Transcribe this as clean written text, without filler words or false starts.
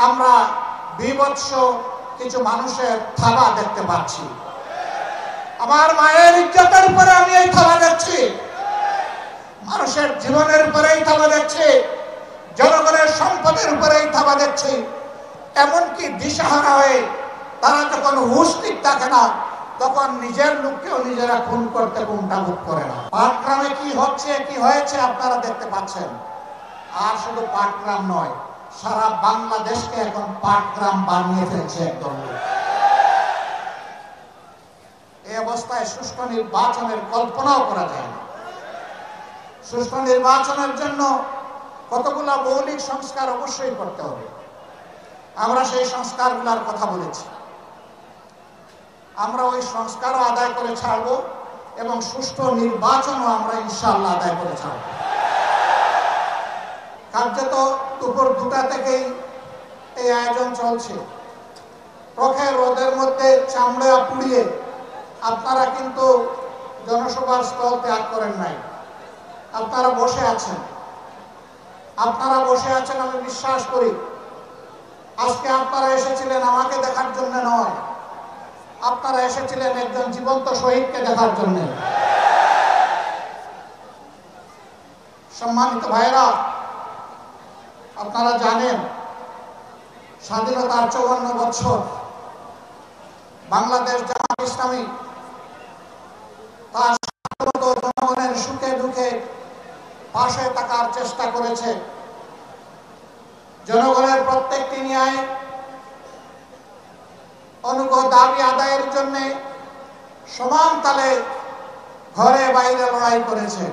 আমরা বিভৎস কিছু মানুষের থাবা দেখতে পাচ্ছি। আমার মায়ের ইজ্জতের উপরে আমি এই থাবা দেখছি, মানুষের জীবনের উপরে এই থাবা দেখছি, জনগণের সম্পদের উপরে এই থাবা দেখছি। এমনকি দিশাহারা হয়ে তারা যখন হুঁশ ঠিক থাকে না, তখন নিজের লোককেও নিজেরা খুন করতে কুণ্ঠাবোধ করে না। পাটগ্রামে কি হচ্ছে কি হয়েছে আপনারা দেখতে পাচ্ছেন। আর শুধু পাটগ্রাম নয়, সারা বাংলাদেশকে এখন পাটগ্রাম বানিয়ে ফেলছে একদম। এই অবস্থায় সুষ্ঠু নির্বাচনের কল্পনাও করা যায় না। সুষ্ঠু নির্বাচনের জন্য কতগুলো মৌলিক সংস্কার অবশ্যই করতে হবে। আমরা সেই সংস্কারগুলোর কথা বলেছি। আমরা ওই সংস্কারও আদায় করে ছাড়বো এবং সুষ্ঠু নির্বাচনও আমরা ইনশাআল্লাহ আদায় করে ছাড়বো। কার্যত দুপুর 2টা থেকেই এই আয়োজন চলছে। প্রখর রোদের মধ্যে চামড়া পুড়িয়ে আপনারা কিন্তু জনসভার স্থল ত্যাগ করেন নাই। আপনারা বসে আছেন। আমি বিশ্বাস করি আজকে আপনারা এসেছিলেন আমাকে দেখার জন্য নয়, আপনারা এসেছিলেন একজন জীবন্ত শহীদকে দেখার জন্য। সম্মানিত ভাইরা, আপনারা জানেন স্বাধীনতার 54 বছর বাংলাদেশ জামাত ইসলামী তার জনগণের সুখে দুঃখে পাশে থাকার চেষ্টা করেছে। জনগণের প্রত্যেকটি ন্যায় অনুগ্রহ দাবি আদায়ের জন্য সমান তালে ঘরে বাইরে লড়াই করেছে।